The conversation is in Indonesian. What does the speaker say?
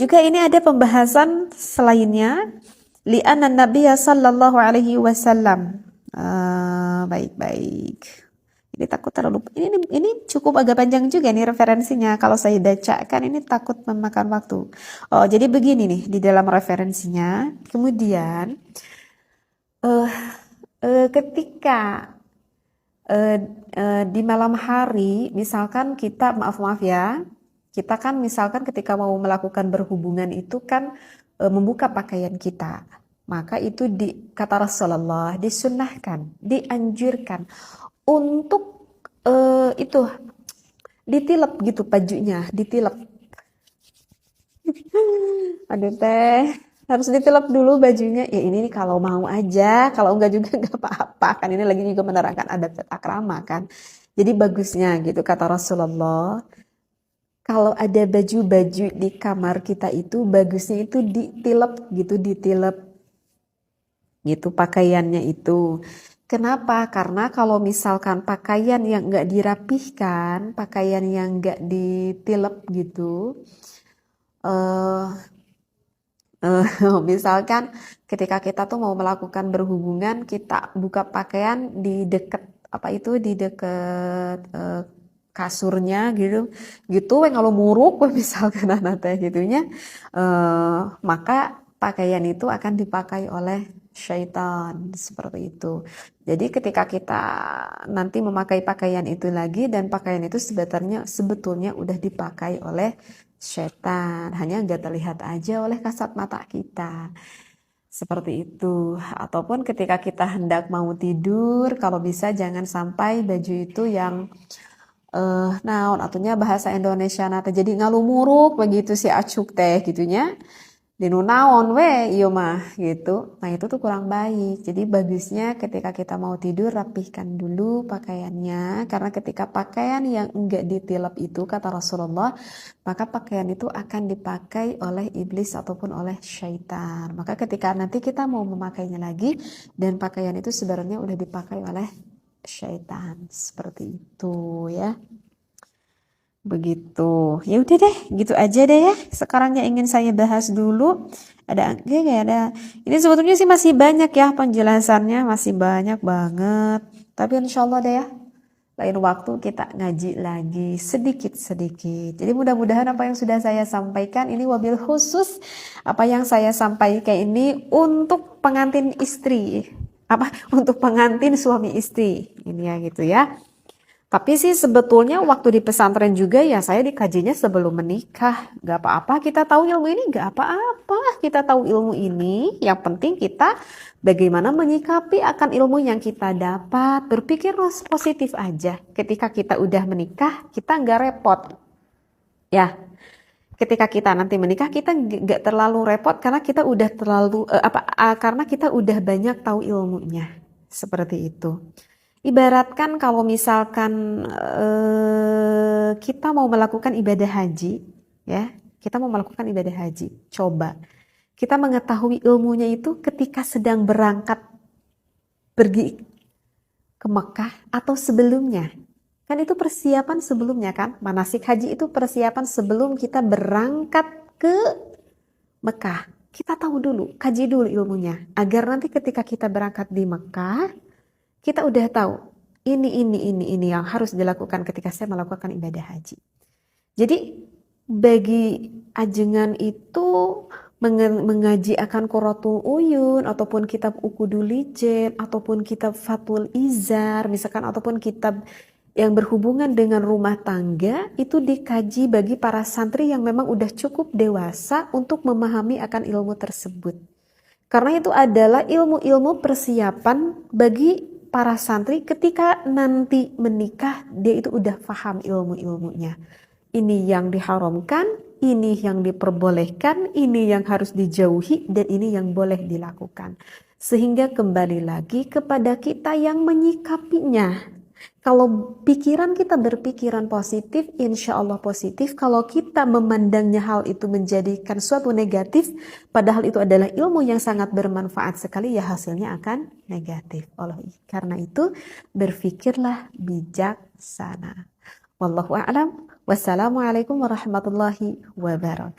Juga ini ada pembahasan selainnya, li'anna Nabiya sallallahu alaihi wasallam. Baik-baik. Ini takut terlalu, ini cukup agak panjang juga nih referensinya. Kalau saya bacakan ini takut memakan waktu. Oh, jadi begini nih di dalam referensinya. Kemudian ketika di malam hari, misalkan kita, maaf ya, kita kan misalkan ketika mau melakukan berhubungan itu kan membuka pakaian kita. Maka itu kata Rasulullah disunnahkan, dianjurkan untuk itu ditilep gitu bajunya, ditilep. Aduh teh, harus ditilep dulu bajunya. Ya ini nih kalau mau aja, kalau enggak juga enggak apa-apa kan. Ini lagi juga menerangkan adab akrama kan. Jadi bagusnya gitu kata Rasulullah. Kalau ada baju-baju di kamar kita itu bagusnya itu ditilep gitu, ditilep gitu pakaiannya itu. Kenapa? Karena kalau misalkan pakaian yang enggak dirapihkan, pakaian yang enggak ditilep gitu, misalkan ketika kita tuh mau melakukan berhubungan, kita buka pakaian di deket di deket kasurnya gitu, kalau muruk misalkan teh gitunya, maka pakaian itu akan dipakai oleh syaitan seperti itu. Jadi ketika kita nanti memakai pakaian itu lagi dan pakaian itu sebetulnya udah dipakai oleh syaitan, hanya nggak terlihat aja oleh kasat mata kita. Seperti itu. Ataupun ketika kita hendak mau tidur, kalau bisa jangan sampai baju itu yang naon atunya bahasa Indonesia nate jadi ngalumuruk begitu si acuk teh gitunya. Dinu naon we iya mah gitu. Nah itu tuh kurang baik. Jadi bagusnya ketika kita mau tidur rapihkan dulu pakaiannya. Karena ketika pakaian yang enggak ditilap itu kata Rasulullah, maka pakaian itu akan dipakai oleh iblis ataupun oleh syaitan. Maka ketika nanti kita mau memakainya lagi dan pakaian itu sebenarnya udah dipakai oleh syaitan. Seperti itu ya. Begitu. Ya udah deh, gitu aja deh ya. Sekarang yang ingin saya bahas dulu ada. Ini sebetulnya sih masih banyak ya penjelasannya, masih banyak banget. Tapi insya Allah deh ya. Lain waktu kita ngaji lagi sedikit-sedikit. Jadi mudah-mudahan apa yang sudah saya sampaikan ini wabil khusus apa yang saya sampaikan ini untuk pengantin istri. Untuk pengantin suami istri. Ini ya gitu ya. Tapi sih sebetulnya waktu di pesantren juga ya saya dikajinya sebelum menikah. Gak apa-apa kita tahu ilmu ini, gak apa-apa kita tahu ilmu ini. Yang penting kita bagaimana menyikapi akan ilmu yang kita dapat. Berpikir positif aja. Ketika kita udah menikah kita gak repot. Ya, ketika kita nanti menikah kita gak terlalu repot karena kita udah karena kita udah banyak tahu ilmunya. Seperti itu. Ibaratkan kalau misalkan kita mau melakukan ibadah haji, ya, kita mau melakukan ibadah haji, coba kita mengetahui ilmunya itu ketika sedang berangkat pergi ke Mekah atau sebelumnya, kan itu persiapan sebelumnya kan, manasik haji itu persiapan sebelum kita berangkat ke Mekah. Kita tahu dulu, kaji dulu ilmunya, agar nanti ketika kita berangkat di Mekah kita udah tahu ini yang harus dilakukan ketika saya melakukan ibadah haji. Jadi bagi ajengan itu mengaji akan Qurratul Uyun ataupun kitab Uqudul Ijen ataupun kitab Fathul Izar misalkan ataupun kitab yang berhubungan dengan rumah tangga itu dikaji bagi para santri yang memang udah cukup dewasa untuk memahami akan ilmu tersebut. Karena itu adalah ilmu-ilmu persiapan bagi para santri ketika nanti menikah dia itu udah paham ilmu-ilmunya. Ini yang diharamkan, ini yang diperbolehkan, ini yang harus dijauhi dan ini yang boleh dilakukan. Sehingga kembali lagi kepada kita yang menyikapinya. Kalau pikiran kita berpikiran positif, insya Allah positif. Kalau kita memandangnya hal itu menjadikan suatu negatif, padahal itu adalah ilmu yang sangat bermanfaat sekali, ya hasilnya akan negatif. Karena itu berpikirlah bijaksana. Wallahu a'lam. Wassalamualaikum warahmatullahi wabarakatuh.